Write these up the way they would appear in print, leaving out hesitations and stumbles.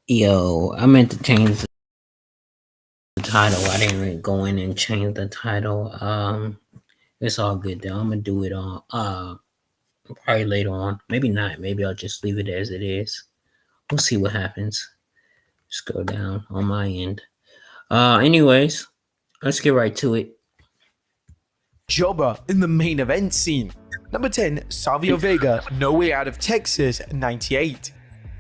Yo, I meant to change the title. I didn't go in and change the title. It's all good though. I'm gonna do it on probably later on. Maybe not. Maybe I'll just leave it as it is. We'll see what happens. Scroll down on my end. Anyways, let's get right to it. Jobber in the main event scene. Number 10, Savio Vega, No Way Out of Texas, 98.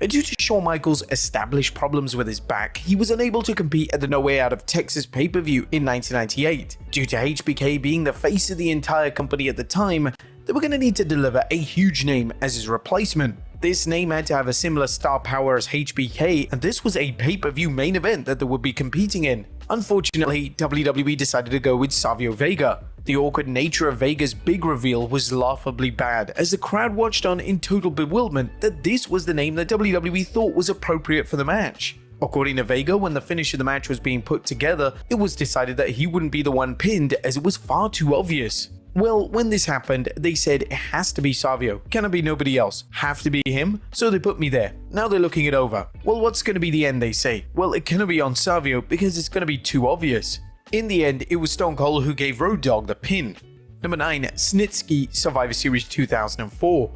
Due to Shawn Michaels' established problems with his back, he was unable to compete at the No Way Out of Texas pay-per-view in 1998. Due to HBK being the face of the entire company at the time, they were going to need to deliver a huge name as his replacement. This name had to have a similar star power as HBK, and this was a pay-per-view main event that they would be competing in. Unfortunately, WWE decided to go with Savio Vega. The awkward nature of Vega's big reveal was laughably bad, as the crowd watched on in total bewilderment that this was the name that WWE thought was appropriate for the match. According to Vega, when the finish of the match was being put together, it was decided that he wouldn't be the one pinned as it was far too obvious. Well, when this happened, they said it has to be Savio, cannot be nobody else, have to be him, so they put me there. Now they're looking it over. Well, what's going to be the end, they say? Well, it cannot be on Savio because it's going to be too obvious. In the end, it was Stone Cold who gave Road Dogg the pin. Number 9, Snitsky, Survivor Series 2004.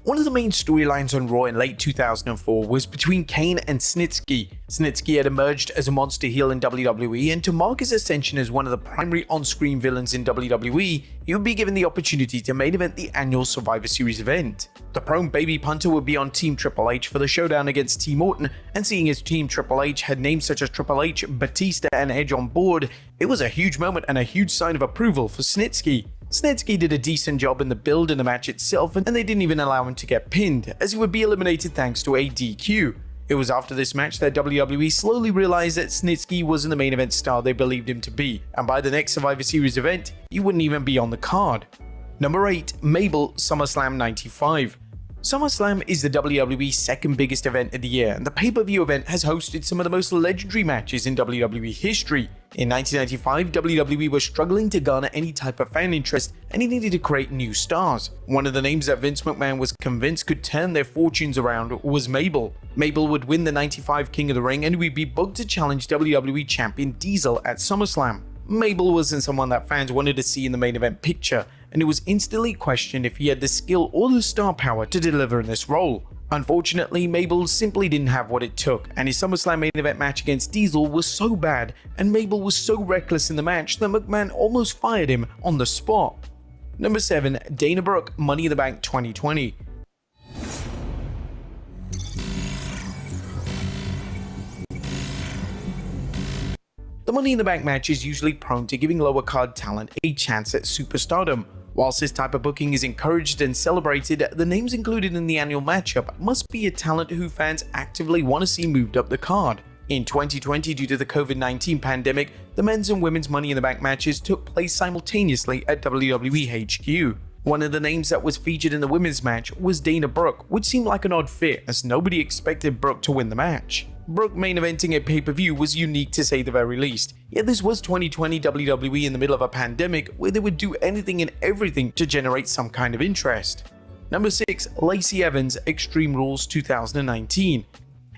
One of the main storylines on Raw in late 2004 was between Kane and Snitsky. Snitsky had emerged as a monster heel in WWE, and to mark his ascension as one of the primary on-screen villains in WWE, he would be given the opportunity to main event the annual Survivor Series event. The prone baby punter would be on Team Triple H for the showdown against Team Orton, and seeing as Team Triple H had names such as Triple H, Batista, and Edge on board, it was a huge moment and a huge sign of approval for Snitsky. Snitsky did a decent job in the build and the match itself, and they didn't even allow him to get pinned, as he would be eliminated thanks to a DQ. It was after this match that WWE slowly realized that Snitsky wasn't the main event star they believed him to be, and by the next Survivor Series event, he wouldn't even be on the card. Number 8, Mabel, SummerSlam 95. SummerSlam is the WWE's second biggest event of the year, and the pay-per-view event has hosted some of the most legendary matches in WWE history. In 1995, WWE was struggling to garner any type of fan interest, and he needed to create new stars. One of the names that Vince McMahon was convinced could turn their fortunes around was Mabel. Mabel would win the 95 King of the Ring and would be booked to challenge WWE Champion Diesel at SummerSlam. Mabel wasn't someone that fans wanted to see in the main event picture, and it was instantly questioned if he had the skill or the star power to deliver in this role. Unfortunately, Mabel simply didn't have what it took, and his SummerSlam main event match against Diesel was so bad, and Mabel was so reckless in the match that McMahon almost fired him on the spot. Number 7, Dana Brooke, Money in the Bank 2020. The Money in the Bank match is usually prone to giving lower card talent a chance at superstardom. Whilst this type of booking is encouraged and celebrated, the names included in the annual matchup must be a talent who fans actively want to see moved up the card. In 2020, due to the COVID-19 pandemic, the men's and women's Money in the Bank matches took place simultaneously at WWE HQ. One of the names that was featured in the women's match was Dana Brooke, which seemed like an odd fit as nobody expected Brooke to win the match. Brooke main eventing a pay-per-view was unique to say the very least, yet this was 2020 WWE in the middle of a pandemic where they would do anything and everything to generate some kind of interest. Number 6, Lacey Evans, Extreme Rules 2019.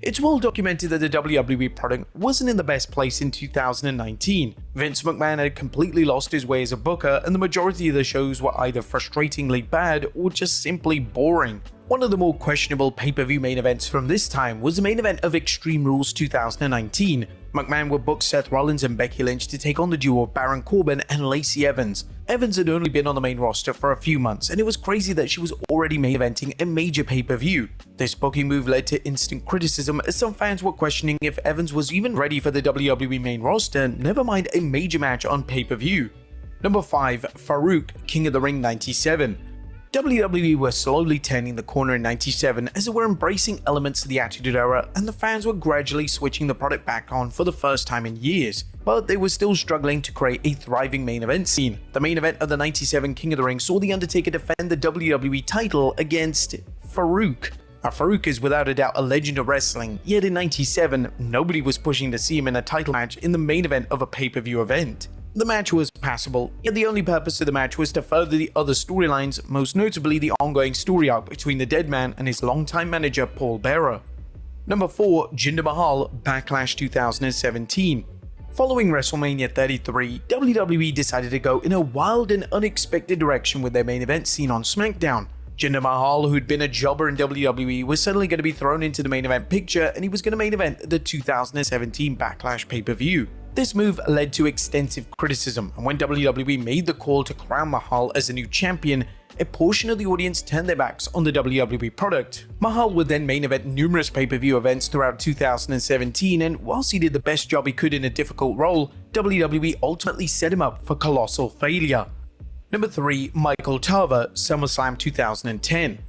It's well documented that the WWE product wasn't in the best place in 2019. Vince McMahon had completely lost his way as a booker, and the majority of the shows were either frustratingly bad or just simply boring. One of the more questionable pay-per-view main events from this time was the main event of Extreme Rules 2019. McMahon would book Seth Rollins and Becky Lynch to take on the duo of Baron Corbin and Lacey Evans. Evans had only been on the main roster for a few months, and it was crazy that she was already main eventing a major pay-per-view. This booking move led to instant criticism, as some fans were questioning if Evans was even ready for the WWE main roster, never mind a major match on pay-per-view. Number 5, Farouk, King of the Ring 97. WWE were slowly turning the corner in 97 as they were embracing elements of the Attitude Era, and the fans were gradually switching the product back on for the first time in years. But they were still struggling to create a thriving main event scene. The main event of the 97 King of the Ring saw The Undertaker defend the WWE title against Farouk. Now, Farouk is without a doubt a legend of wrestling, yet in 97, nobody was pushing to see him in a title match in the main event of a pay-per-view event. The match was passable, yet the only purpose of the match was to further the other storylines, most notably the ongoing story arc between the Dead Man and his longtime manager Paul Bearer. Number 4. Jinder Mahal, Backlash 2017. Following WrestleMania 33, WWE decided to go in a wild and unexpected direction with their main event scene on SmackDown. Jinder Mahal, who'd been a jobber in WWE, was suddenly going to be thrown into the main event picture, and he was going to main event the 2017 Backlash pay-per-view. This move led to extensive criticism, and when WWE made the call to crown Mahal as the new champion, a portion of the audience turned their backs on the WWE product. Mahal would then main event numerous pay-per-view events throughout 2017, and whilst he did the best job he could in a difficult role, WWE ultimately set him up for colossal failure. Number 3. Michael Tarver, SummerSlam 2010.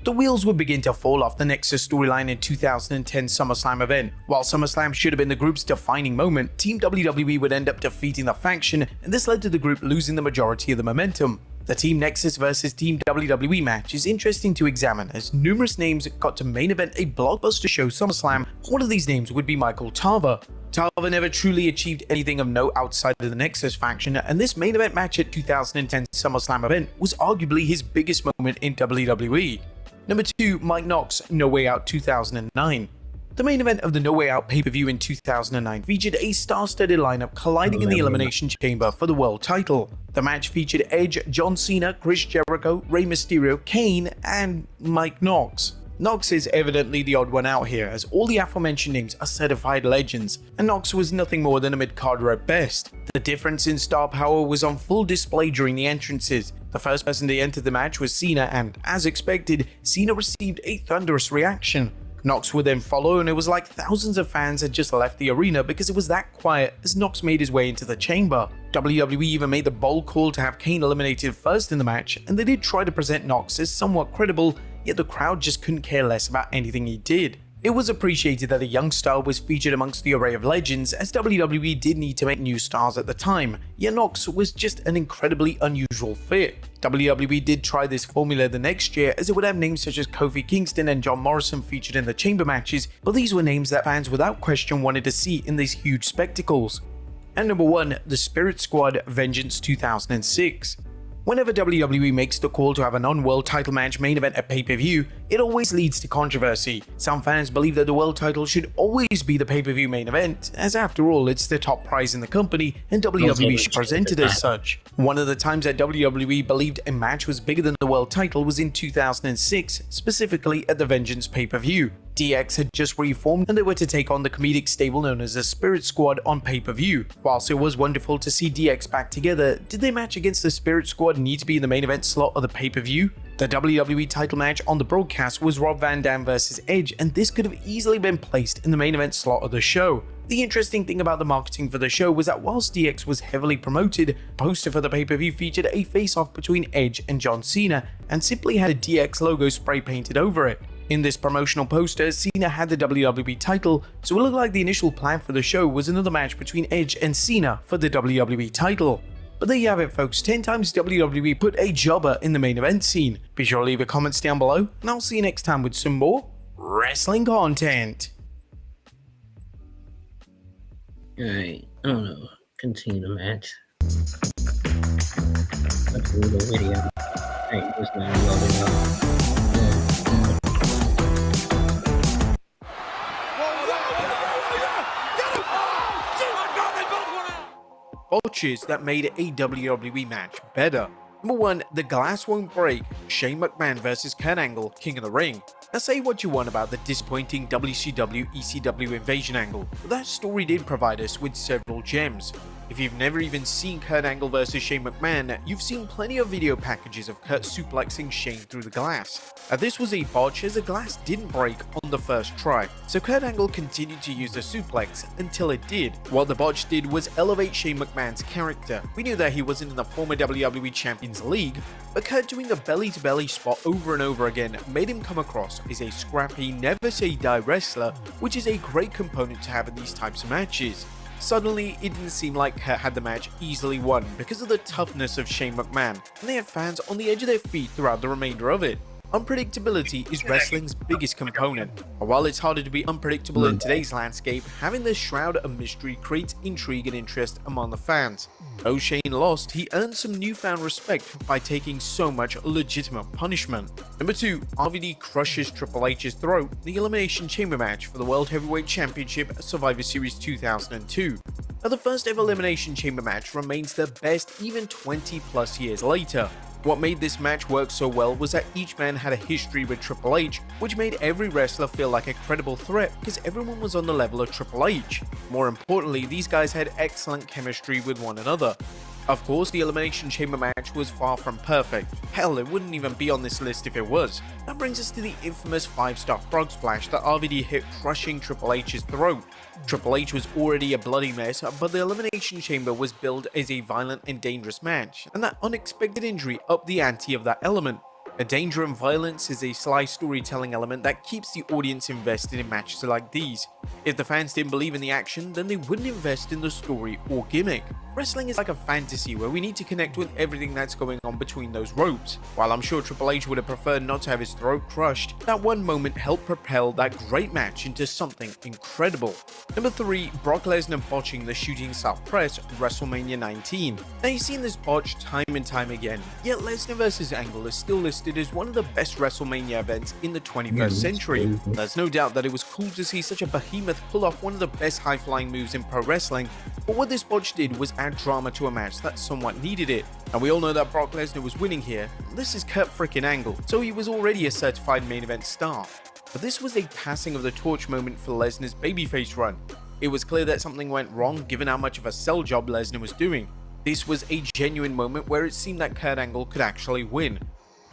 The wheels would begin to fall off the Nexus storyline in 2010 SummerSlam event. While SummerSlam should have been the group's defining moment, Team WWE would end up defeating the faction, and this led to the group losing the majority of the momentum. The Team Nexus vs Team WWE match is interesting to examine, as numerous names got to main event a blockbuster show SummerSlam. One of these names would be Michael Tarver. Tarver never truly achieved anything of note outside of the Nexus faction, and this main event match at 2010 SummerSlam event was arguably his biggest moment in WWE. Number 2. Mike Knox, No Way Out 2009. The main event of the No Way Out pay-per-view in 2009 featured a star-studded lineup colliding in the Elimination Chamber for the world title. The match featured Edge, John Cena, Chris Jericho, Rey Mysterio, Kane, and Mike Knox. Knox is evidently the odd one out here, as all the aforementioned names are certified legends, and Knox was nothing more than a mid-carder at best. The difference in star power was on full display during the entrances. The first person to enter the match was Cena, and as expected, Cena received a thunderous reaction. Knox would then follow, and it was like thousands of fans had just left the arena because it was that quiet as Knox made his way into the chamber. WWE even made the bold call to have Kane eliminated first in the match, and they did try to present Knox as somewhat credible, yet the crowd just couldn't care less about anything he did. It was appreciated that a young star was featured amongst the array of legends, as WWE did need to make new stars at the time, yet Knox was just an incredibly unusual fit. WWE did try this formula the next year, as it would have names such as Kofi Kingston and John Morrison featured in the chamber matches, but these were names that fans without question wanted to see in these huge spectacles. And number 1. The Spirit Squad, Vengeance 2006. Whenever WWE makes the call to have a non-world title match main event at pay-per-view, it always leads to controversy. Some fans believe that the world title should always be the pay-per-view main event, as after all it's the top prize in the company and WWE should present it as such. One of the times that WWE believed a match was bigger than the world title was in 2006, specifically at the Vengeance pay-per-view. DX had just reformed and they were to take on the comedic stable known as the Spirit Squad on pay-per-view. Whilst it was wonderful to see DX back together, did their match against the Spirit Squad need to be in the main event slot of the pay-per-view? The WWE title match on the broadcast was Rob Van Dam vs Edge, and this could have easily been placed in the main event slot of the show. The interesting thing about the marketing for the show was that whilst DX was heavily promoted, the poster for the pay-per-view featured a face-off between Edge and John Cena, and simply had a DX logo spray painted over it. In this promotional poster, Cena had the WWE title, so it looked like the initial plan for the show was another match between Edge and Cena for the WWE title. But there you have it folks, 10 times WWE put a jobber in the main event scene. Be sure to leave your comments down below, and I'll see you next time with some more wrestling content. Alright, I don't know. Continue the match. Let's do the video. Alright, this now loading up. Botches that made a WWE match better. Number 1. The glass won't break. Shane McMahon vs Kurt Angle, King of the Ring. Now say what you want about the disappointing WCW ECW invasion angle, but that story did provide us with several gems. If you've never even seen Kurt Angle vs Shane McMahon, you've seen plenty of video packages of Kurt suplexing Shane through the glass. This was a botch as the glass didn't break on the first try, so Kurt Angle continued to use the suplex until it did. What the botch did was elevate Shane McMahon's character. We knew that he wasn't in the former WWE Champions League, but Kurt doing the belly-to-belly spot over and over again made him come across as a scrappy, never-say-die wrestler, which is a great component to have in these types of matches. Suddenly, it didn't seem like Kurt had the match easily won because of the toughness of Shane McMahon, and they had fans on the edge of their feet throughout the remainder of it. Unpredictability is wrestling's biggest component, and while it's harder to be unpredictable in today's landscape, having this shroud of mystery creates intrigue and interest among the fans. Though Shane lost, he earned some newfound respect by taking so much legitimate punishment. Number 2, RVD crushes Triple H's throat, the Elimination Chamber match for the World Heavyweight Championship Survivor Series 2002. Now, the first ever Elimination Chamber match remains the best even 20 plus years later. What made this match work so well was that each man had a history with Triple H, which made every wrestler feel like a credible threat because everyone was on the level of Triple H. More importantly, these guys had excellent chemistry with one another. Of course, the Elimination Chamber match was far from perfect. Hell, it wouldn't even be on this list if it was. That brings us to the infamous 5-star frog splash that RVD hit, crushing Triple H's throat. Triple H was already a bloody mess, but the Elimination Chamber was billed as a violent and dangerous match, and that unexpected injury upped the ante of that element. A danger and violence is a sly storytelling element that keeps the audience invested in matches like these. If the fans didn't believe in the action, then they wouldn't invest in the story or gimmick. Wrestling is like a fantasy where we need to connect with everything that's going on between those ropes. While I'm sure Triple H would have preferred not to have his throat crushed, that one moment helped propel that great match into something incredible. Number 3, Brock Lesnar botching the shooting star press WrestleMania 19. Now, you've seen this botch time and time again, yet Lesnar vs Angle is still listed as one of the best WrestleMania events in the 21st century. There's no doubt that it was cool to see such a behemoth pull off one of the best high-flying moves in pro wrestling, but what this botch did was add drama to a match that somewhat needed it. And we all know that Brock Lesnar was winning here. This is Kurt frickin' Angle, so he was already a certified main event star. But this was a passing of the torch moment for Lesnar's babyface run. It was clear that something went wrong given how much of a sell job Lesnar was doing. This was a genuine moment where it seemed that Kurt Angle could actually win.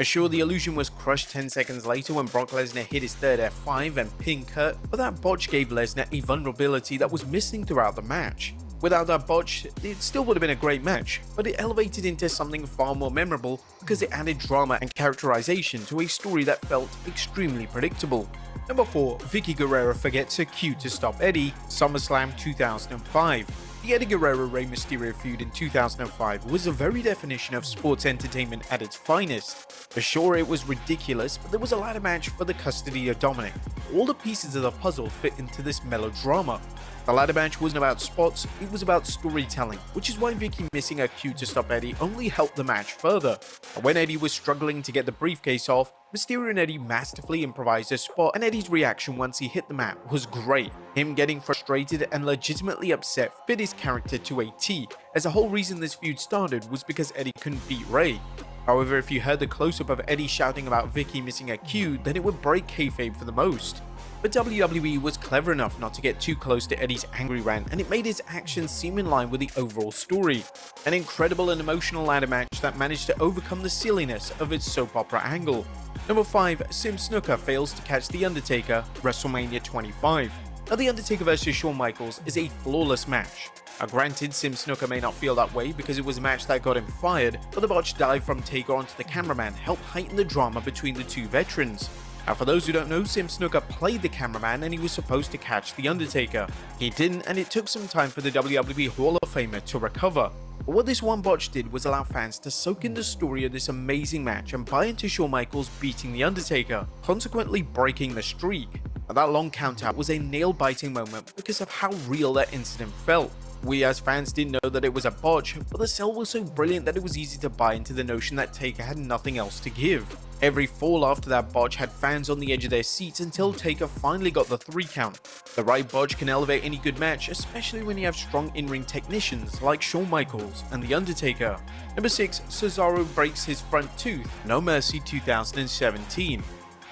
Sure, the illusion was crushed 10 seconds later when Brock Lesnar hit his third F5 and pinned Kurt, but that botch gave Lesnar a vulnerability that was missing throughout the match. Without that botch, it still would have been a great match, but it elevated into something far more memorable because it added drama and characterization to a story that felt extremely predictable. Number 4, Vicky Guerrero forgets her cue to stop Eddie, SummerSlam 2005. The Eddie Guerrero-Rey Mysterio feud in 2005 was the very definition of sports entertainment at its finest. For sure, it was ridiculous, but there was a ladder match for the custody of Dominic. All the pieces of the puzzle fit into this melodrama. The ladder match wasn't about spots, it was about storytelling, which is why Vicky missing her cue to stop Eddie only helped the match further. And when Eddie was struggling to get the briefcase off, Mysterio and Eddie masterfully improvised a spot, and Eddie's reaction once he hit the mat was great. Him getting frustrated and legitimately upset fit his character to a T, as the whole reason this feud started was because Eddie couldn't beat Rey. However, if you heard the close-up of Eddie shouting about Vicky missing a cue, then it would break kayfabe for the most. But WWE was clever enough not to get too close to Eddie's angry rant, and it made his actions seem in line with the overall story. An incredible and emotional ladder match that managed to overcome the silliness of its soap opera angle. Number 5, Sim Snuka fails to catch The Undertaker, WrestleMania 25. Now, The Undertaker vs Shawn Michaels is a flawless match. Granted, Sim Snuka may not feel that way because it was a match that got him fired, but the botched dive from Taker onto the cameraman helped heighten the drama between the two veterans. Now, for those who don't know, Sim Snuka played the cameraman and he was supposed to catch The Undertaker. He didn't, and it took some time for the WWE Hall of Famer to recover. But what this one botch did was allow fans to soak in the story of this amazing match and buy into Shawn Michaels beating The Undertaker, consequently breaking the streak. Now, that long countout was a nail-biting moment because of how real that incident felt. We as fans didn't know that it was a botch, but the sell was so brilliant that it was easy to buy into the notion that Taker had nothing else to give. Every fall after that botch had fans on the edge of their seats until Taker finally got the 3 count. The right botch can elevate any good match, especially when you have strong in-ring technicians like Shawn Michaels and The Undertaker. Number 6, Cesaro breaks his front tooth, No Mercy 2017.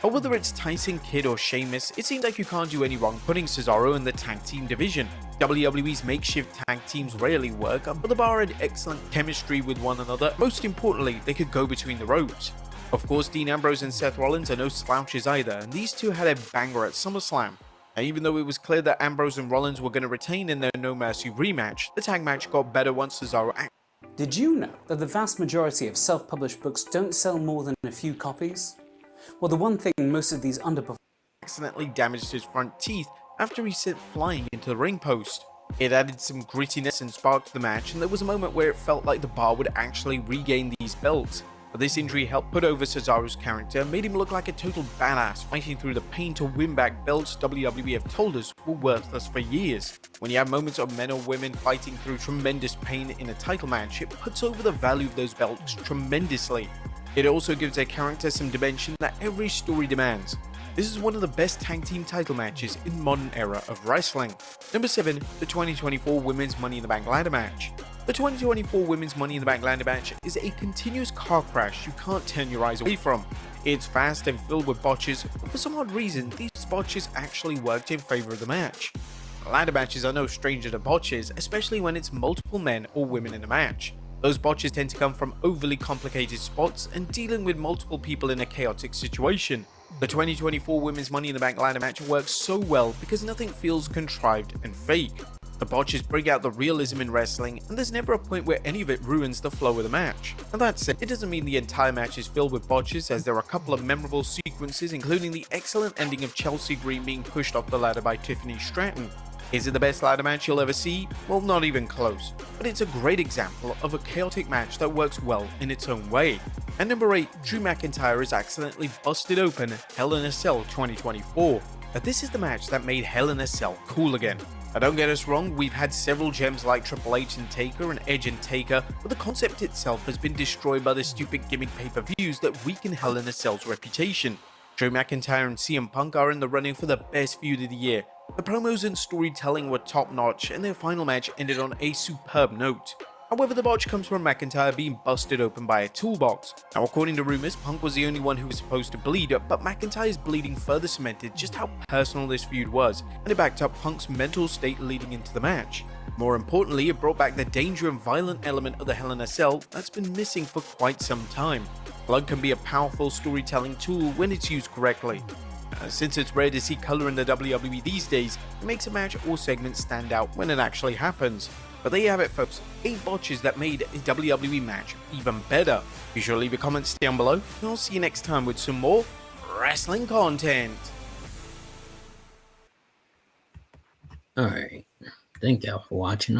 But whether it's Tyson Kidd or Sheamus, it seems like you can't do any wrong putting Cesaro in the tag team division. WWE's makeshift tag teams rarely work, but the bar had excellent chemistry with one another. Most importantly, they could go between the ropes. Of course, Dean Ambrose and Seth Rollins are no slouches either, and these two had a banger at SummerSlam. And even though it was clear that Ambrose and Rollins were going to retain in their No Mercy rematch, the tag match got better once Cesaro Did you know that the vast majority of self-published books don't sell more than a few copies? Well, the one thing most of these accidentally damaged his front teeth after he sent flying into the ring post. It added some grittiness and spark to the match, and there was a moment where it felt like the bar would actually regain these belts. but this injury helped put over Cesaro's character and made him look like a total badass, fighting through the pain to win back belts WWE have told us were worthless for years. When you have moments of men or women fighting through tremendous pain in a title match, it puts over the value of those belts tremendously. It also gives their character some dimension that every story demands. This is one of the best tag team title matches in modern era of wrestling. Number 7, the 2024 Women's Money in the Bank ladder match. The 2024 Women's Money in the Bank ladder match is a continuous car crash you can't turn your eyes away from. It's fast and filled with botches, but for some odd reason, these botches actually worked in favor of the match. Ladder matches are no stranger to botches, especially when it's multiple men or women in a match. Those botches tend to come from overly complicated spots and dealing with multiple people in a chaotic situation. The 2024 Women's Money in the Bank ladder match works so well because nothing feels contrived and fake. The botches bring out the realism in wrestling, and there's never a point where any of it ruins the flow of the match. And that said, it doesn't mean the entire match is filled with botches, as there are a couple of memorable sequences, including the excellent ending of Chelsea Green being pushed off the ladder by Tiffany Stratton. Is it the best ladder match you'll ever see? Well, not even close, but it's a great example of a chaotic match that works well in its own way. And number 8, Drew McIntyre has accidentally busted open Hell in a Cell 2024. Now this is the match that made Hell in a Cell cool again. Now don't get us wrong, we've had several gems like Triple H and Taker and Edge and Taker, but the concept itself has been destroyed by the stupid gimmick pay-per-views that weaken Hell in a Cell's reputation. Drew McIntyre and CM Punk are in the running for the best feud of the year. The promos and storytelling were top-notch, and their final match ended on a superb note. However, the botch comes from McIntyre being busted open by a toolbox. Now, according to rumors, Punk was the only one who was supposed to bleed, but McIntyre's bleeding further cemented just how personal this feud was, and it backed up Punk's mental state leading into the match. More importantly, it brought back the danger and violent element of the Hell in a Cell that's been missing for quite some time. Blood can be a powerful storytelling tool when it's used correctly. Since it's rare to see color in the WWE these days, it makes a match or segment stand out when it actually happens. But there you have it, folks, 8 botches that made a WWE match even better. Be sure to leave your comments down below, and I'll see you next time with some more wrestling content. Alright, thank y'all for watching.